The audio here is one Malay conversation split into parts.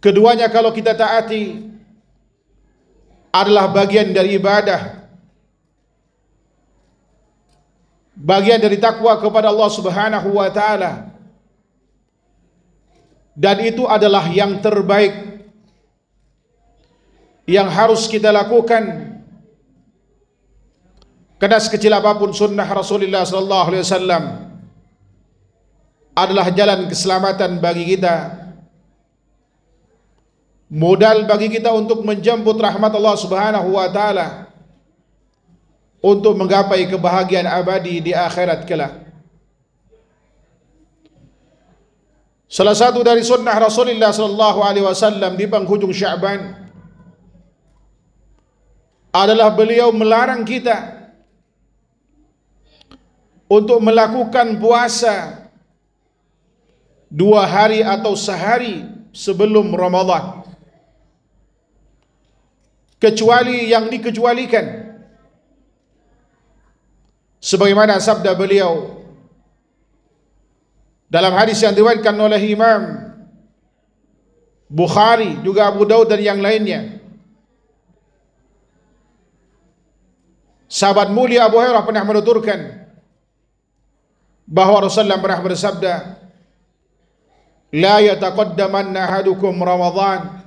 Keduanya kalau kita taati adalah bagian dari ibadah, bagian dari takwa kepada Allah Subhanahu wa taala, dan itu adalah yang terbaik yang harus kita lakukan. Karena sekecil apapun sunnah Rasulullah sallallahu alaihi wasallam adalah jalan keselamatan bagi kita, modal bagi kita untuk menjemput rahmat Allah Subhanahu wa taala, untuk menggapai kebahagiaan abadi di akhirat kelak. Salah satu dari sunnah Rasulullah sallallahu alaihi wasallam di penghujung Sya'ban adalah beliau melarang kita untuk melakukan puasa 2 hari atau sehari sebelum Ramadan, kecuali yang dikecualikan, sebagaimana sabda beliau dalam hadis yang diriwayatkan oleh Imam Bukhari, juga Abu Daud dan yang lainnya. Sahabat mulia Abu Hurairah pernah menuturkan bahwa Rasulullah pernah bersabda, "La yataqaddamanna ahadukum Ramadan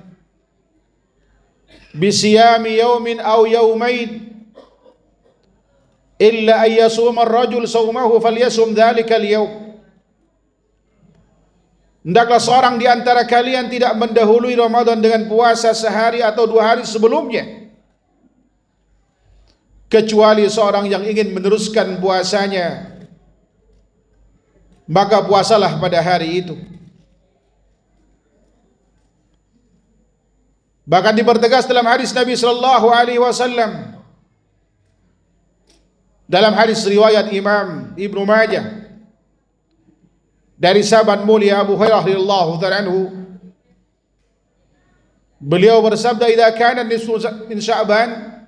bisiyami yawmin aw yawmain illa an yasuma ar-rajul sawmahu falyasum dhalika al-yawm." Hendaklah seorang di antara kalian tidak mendahului Ramadan dengan puasa sehari atau 2 hari sebelumnya, kecuali seorang yang ingin meneruskan puasanya, maka puasalah pada hari itu. Bahkan dipertegas dalam hadis Nabi sallallahu alaihi wasallam, dalam hadis riwayat Imam Ibnu Majah dari sahabat mulia Abu Hurairah radhiyallahu ta'ala anhu, beliau bersabda, "Idza kana nisfu min Sya'ban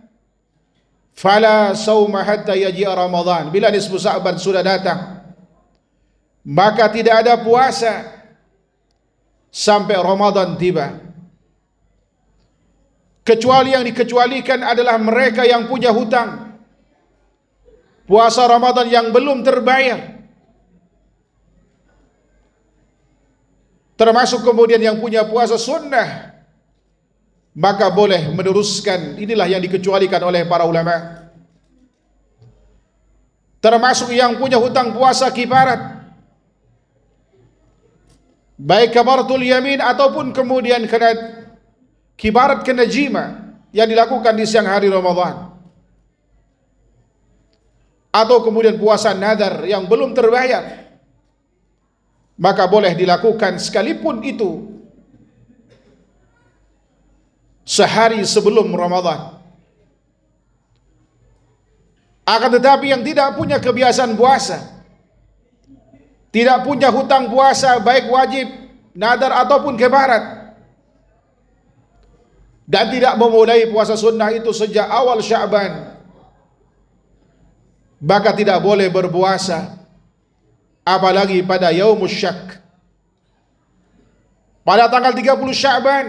fala sauma hatta yaji'a Ramadan." Bila nisfu Sya'ban sudah datang, maka tidak ada puasa sampai Ramadan tiba. Kecuali yang dikecualikan adalah mereka yang punya hutang, puasa Ramadan yang belum terbayar, termasuk kemudian yang punya puasa sunnah, maka boleh meneruskan. Inilah yang dikecualikan oleh para ulama. Termasuk yang punya hutang puasa kifarat, baik kafaratul yamin ataupun kemudian kena kifarat kena jima yang dilakukan di siang hari Ramadan, atau kemudian puasa nadar yang belum terbayar, maka boleh dilakukan sekalipun itu sehari sebelum Ramadan. Akan tetapi yang tidak punya kebiasaan puasa, tidak punya hutang puasa baik wajib, nadar ataupun kifarat, dan tidak memulai puasa sunnah itu sejak awal Sya'ban, maka tidak boleh berpuasa apalagi pada yaumus syak, pada tanggal 30 Sya'ban,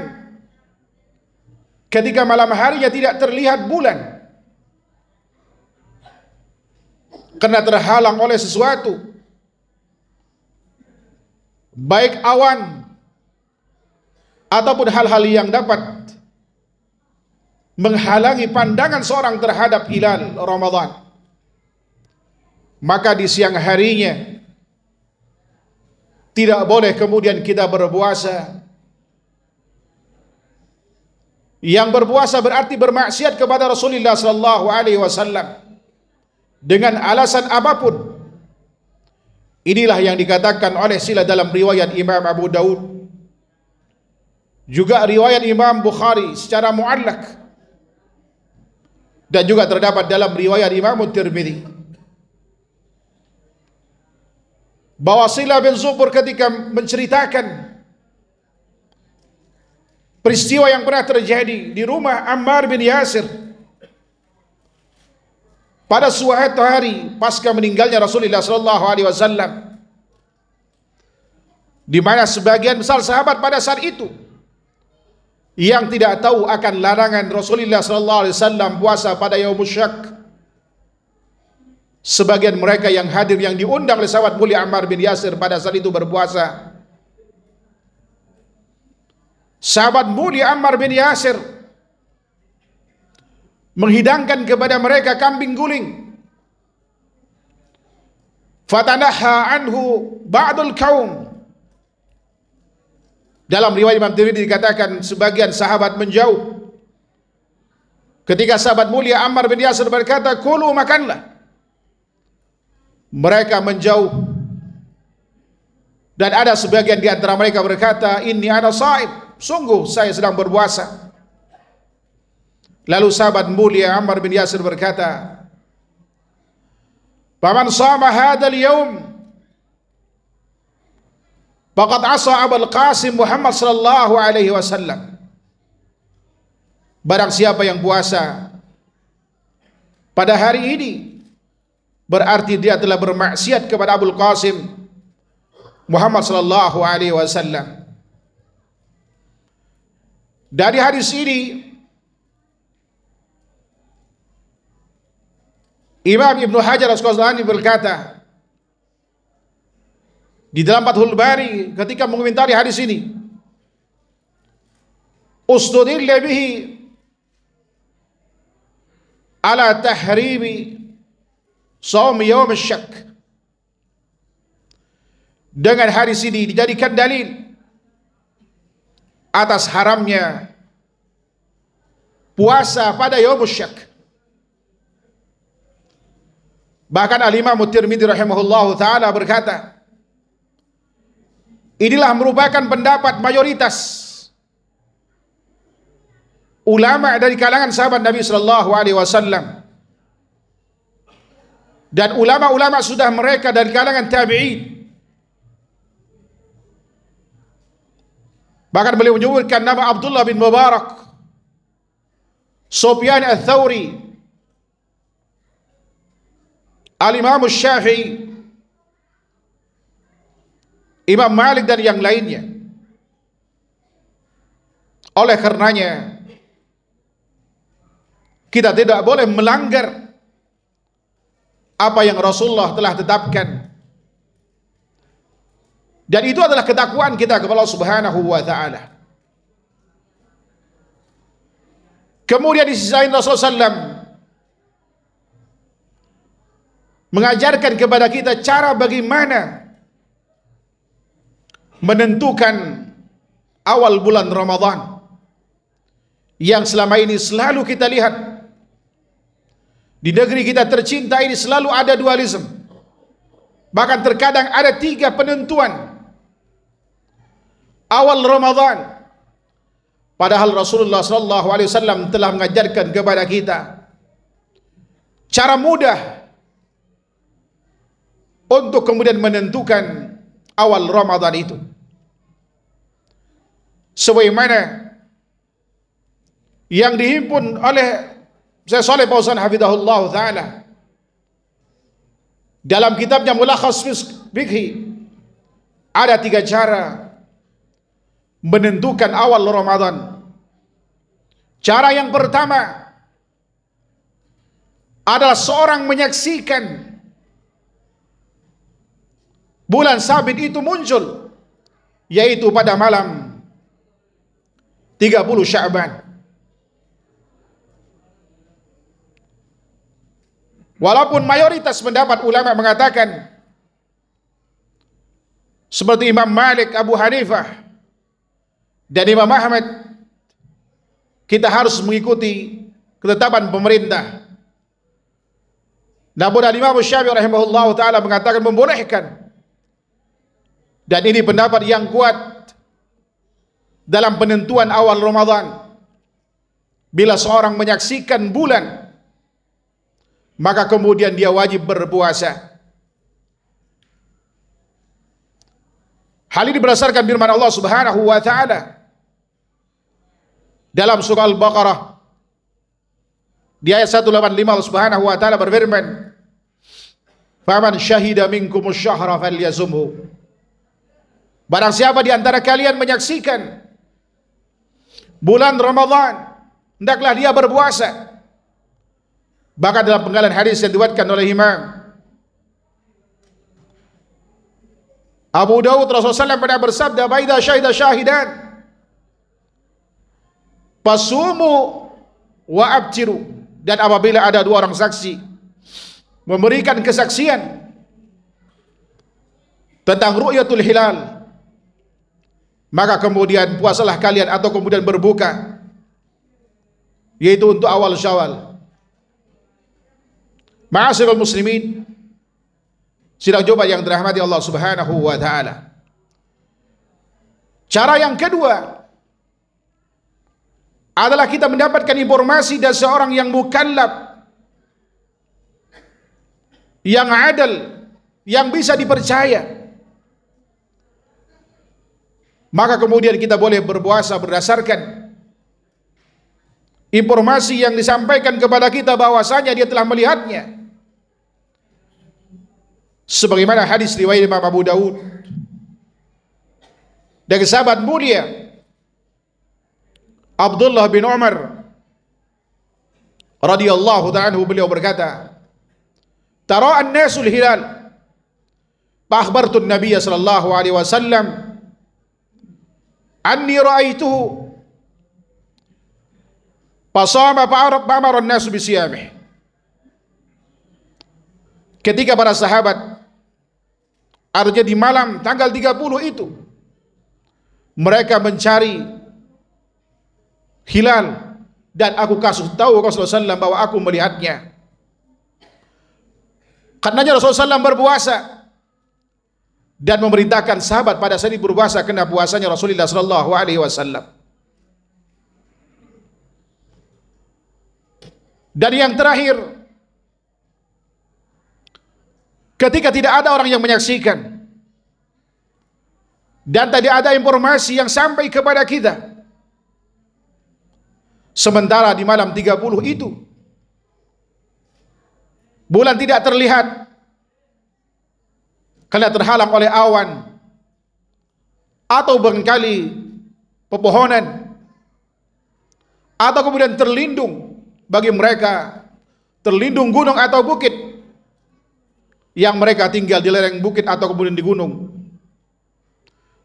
ketika malam harinya tidak terlihat bulan karena terhalang oleh sesuatu, baik awan ataupun hal-hal yang dapat menghalangi pandangan seorang terhadap hilal Ramadan, maka di siang harinya tidak boleh kemudian kita berpuasa. Yang berpuasa berarti bermaksiat kepada Rasulullah sallallahu alaihi wasallam dengan alasan apapun. Inilah yang dikatakan oleh sila dalam riwayat Imam Abu Daud, juga riwayat Imam Bukhari secara mu'allaq, dan juga terdapat dalam riwayat Imam Tirmidzi, bahwa Sila bin Zubur ketika menceritakan peristiwa yang pernah terjadi di rumah Ammar bin Yasir pada suatu hari pasca meninggalnya Rasulullah sallallahu alaihi wasallam, di mana sebagian besar sahabat pada saat itu yang tidak tahu akan larangan Rasulullah sallallahu alaihi wasallam puasa pada yaumul syak. Sebagian mereka yang hadir yang diundang oleh sahabat mulia Ammar bin Yasir pada saat itu berpuasa. Sahabat mulia Ammar bin Yasir menghidangkan kepada mereka kambing guling. Fatanaha anhu ba'dul kaum. Dalam riwayat Imam Tirmidzi dikatakan sebagian sahabat menjauh. Ketika sahabat mulia Ammar bin Yasir berkata, "Kulu, makanlah." Mereka menjauh. Dan ada sebagian di antara mereka berkata, "Inni ana shaim." Sungguh saya sedang berpuasa. Lalu sahabat mulia Ammar bin Yasir berkata, "Faman shama hadzal yaum faqad asa Abul Qasim Muhammad sallallahu alaihi wasallam." Barang siapa yang puasa pada hari ini, berarti dia telah bermaksiat kepada Abul Qasim Muhammad sallallahu alaihi wasallam. Dari hadis ini Imam Ibnu Hajar Al-Asqalani berkata di dalam Fathul Bari ketika mengomentari hadis ini, "Ustudilla bihi ala tahrimi shaum yaum asyak." Dengan hadis ini dijadikan dalil atas haramnya puasa pada yaum asyak. Bahkan Al-Imam Tirmidzi rahimahullahu taala berkata, inilah merupakan pendapat mayoritas ulama dari kalangan sahabat Nabi sallallahu alaihi wasallam dan ulama-ulama sudah mereka dari kalangan tabi'in. Bahkan beliau menyebutkan nama Abdullah bin Mubarak, Sufyan Ats-Tsauri, Al-Imam Syafi'i, Imam Malik dan yang lainnya. Oleh karenanya kita tidak boleh melanggar apa yang Rasulullah telah tetapkan. Dan itu adalah ketakwaan kita kepada Allah Subhanahu wa taala. Kemudian di sisi lain Rasulullah SAW mengajarkan kepada kita cara bagaimana menentukan awal bulan Ramadan yang selama ini selalu kita lihat di negeri kita tercinta ini selalu ada dualisme. Bahkan terkadang ada 3 penentuan awal Ramadan, padahal Rasulullah SAW telah mengajarkan kepada kita cara mudah untuk kemudian menentukan awal Ramadan itu. Sebagaimana yang dihimpun oleh Syekh Shalih Fauzan hafizahullah taala dalam kitabnya Mulakhas Fiqhi, ada 3 cara menentukan awal Ramadan. Cara yang pertama adalah seorang menyaksikan bulan sabit itu muncul, yaitu pada malam 30 Sya'ban. Walaupun mayoritas pendapat ulama mengatakan seperti Imam Malik, Abu Hanifah dan Imam Ahmad, kita harus mengikuti ketetapan pemerintah. Namun Imam Syafi'i rahimahullah ta'ala mengatakan membolehkan. Dan ini pendapat yang kuat dalam penentuan awal Ramadan. Bila seorang menyaksikan bulan, maka kemudian dia wajib berpuasa. Hal ini berdasarkan firman Allah Subhanahu wa taala dalam surah Al-Baqarah di ayat 185. Allah Subhanahu wa taala berfirman, "Faman syahida minkumus syahra falyazumhu." Barang siapa di antara kalian menyaksikan bulan Ramadan, hendaklah dia berpuasa. Bahkan dalam penggalan hadis yang diriwayatkan oleh Imam Abu Dawud, Rasulullah SAW pernah bersabda, "Baida syahida syahidan, fasumu wa abtiru." Dan apabila ada dua orang saksi memberikan kesaksian tentang ru'yatul hilal, maka kemudian puasalah kalian atau kemudian berbuka, yaitu untuk awal Syawal. Ma'asyiral muslimin, sidang Jumat yang dirahmati Allah Subhanahu wa taala. Cara yang kedua adalah kita mendapatkan informasi dari seorang yang mukallaf, yang adil, yang bisa dipercaya. Maka kemudian kita boleh berpuasa berdasarkan informasi yang disampaikan kepada kita bahwasanya dia telah melihatnya. Sebagaimana hadis riwayat Imam Abu Dawud dari sahabat mulia Abdullah bin Umar radhiyallahu ta'ala anhu, beliau berkata, "Tara an-nasul hilal, fa akhbartu an-nabiy sallallahu alaihi wasallam anni ra'aituhu, fa shama fa amara an-nasu bi siyamih." Ketika para sahabat, artinya di malam tanggal 30 itu, mereka mencari hilal, dan aku kasih tahu Rasulullah SAW bahwa aku melihatnya. Karenanya Rasulullah SAW berpuasa dan memerintahkan sahabat pada saat berpuasa kena puasanya Rasulullah SAW. Dan yang terakhir, ketika tidak ada orang yang menyaksikan dan tidak ada informasi yang sampai kepada kita, sementara di malam 30 itu bulan tidak terlihat karena terhalang oleh awan atau barangkali pepohonan, atau kemudian terlindung bagi mereka, terlindung gunung atau bukit yang mereka tinggal di lereng bukit atau kemudian di gunung.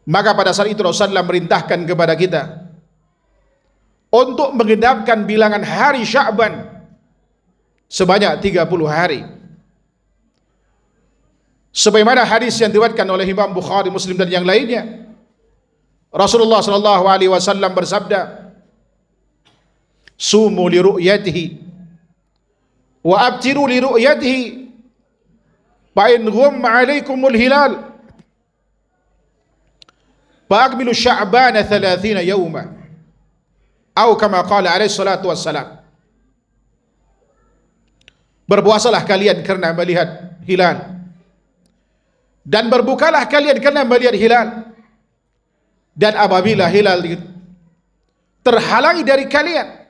Maka pada saat itu Rasulullah merintahkan kepada kita untuk menggenapkan bilangan hari Sya'ban sebanyak 30 hari. Sebagaimana hadis yang diriwayatkan oleh Imam Bukhari, Muslim dan yang lainnya, Rasulullah sallallahu alaihi wasallam bersabda, "Sumu li ru'yatihi wa abtiru li ru'yatihi, fa in ghumma 'alaikumul hilal fa akmilu sya'bana 30 yawma." Atau kama qala alaihi salatu wassalam. Berpuasalah kalian karena melihat hilal, dan berbukalah kalian karena melihat hilal. Dan apabila hilal terhalangi dari kalian,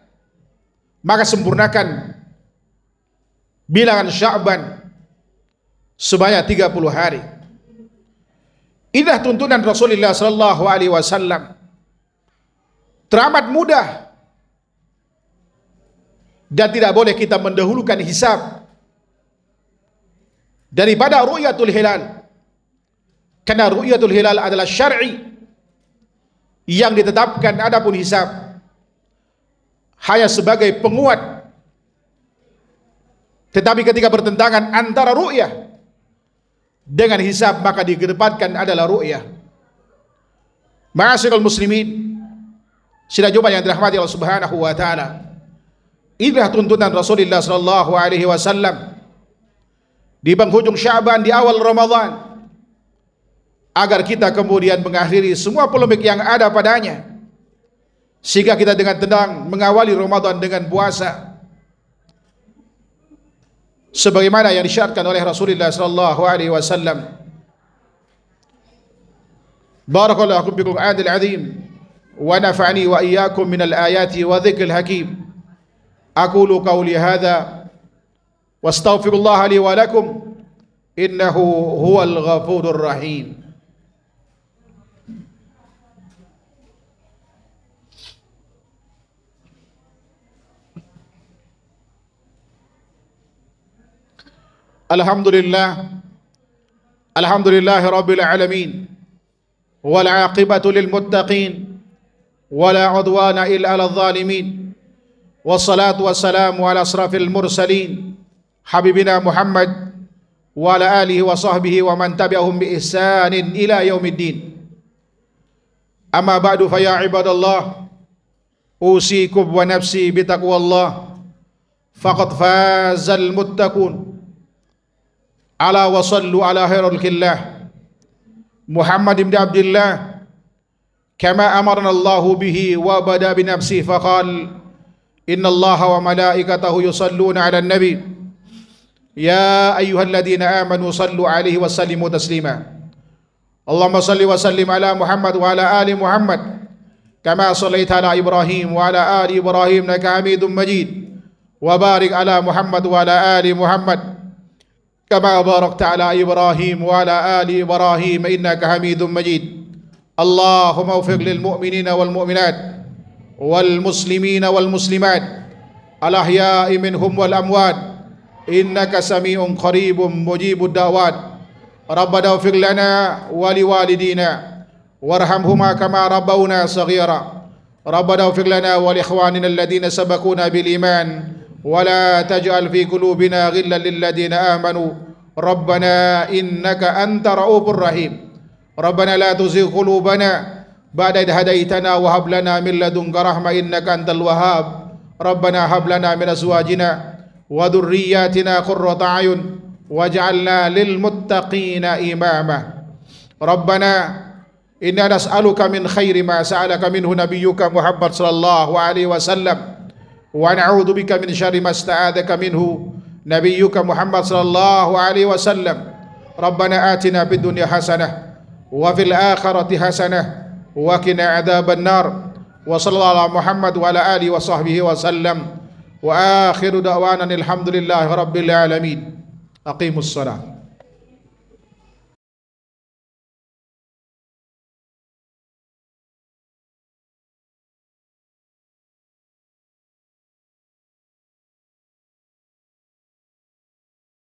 maka sempurnakan bilangan Sya'ban sebanyak 30 hari. Inilah tuntunan Rasulullah sallallahu alaihi wasallam, teramat mudah, dan tidak boleh kita mendahulukan hisab daripada ru'yatul hilal, karena ru'yatul hilal adalah syar'i yang ditetapkan, adapun hisab hanya sebagai penguat. Tetapi ketika bertentangan antara ru'yah dengan hisab, maka dikedepankan adalah ru'yah. Ma'asyiral muslimin, sidang Jumat yang dirahmati Allah Subhanahu wa taala, inilah tuntunan Rasulullah sallallahu alaihi wasallam di penghujung Sya'ban, di awal Ramadan, agar kita kemudian mengakhiri semua polemik yang ada padanya, sehingga kita dengan tenang mengawali Ramadan dengan puasa sebagaimana yang disyaratkan oleh Rasulullah sallallahu alaihi wasallam. Barakallahu fikum bil Qur'anil azim wa nafa'ani wa iyyakum minal ayati wa dzikril hakim. Aqulu qawli hadza wa astaghfirullah li wa lakum innahu huwal ghafurur rahim. Alhamdulillah rabbil alamin, wal aqibatu lil muttaqin, wala udwana illa 'alal zalimin, wassalatu wassalamu ala asrafil mursalin habibina Muhammad wa ala alihi wa sahbihi wa man tabi'ahum bi ihsanin ila yaumiddin. Amma ba'du, fa ya ibadallah, usikum wa nafsi bi taqwallah, faqad fazal muttaqun. Ala wa sallu ala khairil khillah Muhammad ibn Abdullah kama amarna Allahu bihi wa bada bi nafsi faqal inna Allaha wa malaikatahu yusalluna ala nabi ya ayyuhalladhina amanu sallu alaihi wa sallimu taslima. Allahumma salli wa sallim ala Muhammad wa ala ali Muhammad kama sallaita ala Ibrahim wa ala ali Ibrahim innaka Hamidum Majid, wa barik ala Muhammad wa ala ali Muhammad kama barakta ala Ibrahim wa ala ali Ibrahim innaka Hamidum Majid. Allahumma waffiq lil mu'minina wal mu'minat wal muslimina wal muslimat al ahya'i minhum wal amwat innaka sami'un qaribun mujibud da'wat. Rabbana waffiq lana wa liwalidina warhamhuma kama rabbawna saghira. Rabbana waffiq lana wa li ikhwanina alladhina sabaquna bil iman ولا تجعل في قلوبنا غلا للذين آمنوا ربنا إنك أنت رؤوف رحيم. ربنا لا تزغ قلوبنا بعد إذ هديتنا وهب لنا من لدنك رحمة إنك أنت الوهاب. ربنا هب لنا من أزواجنا وذرياتنا قرة أعين واجعلنا للمتقين إماما. ربنا إنا نسألك من خير ما سألك منه نبيك محمد صلى الله عليه وسلم ونعوذ بك من شر ما استعاذك منه نبيك محمد صلى الله عليه وسلم. ربنا آتنا في الدنيا حسنة وفي الآخرة حسنة وقنا عذاب النار. وصلى الله على محمد وعلى آله وصحبه وسلم، وآخر دعوانا الحمد لله رب العالمين. أقيموا الصلاة.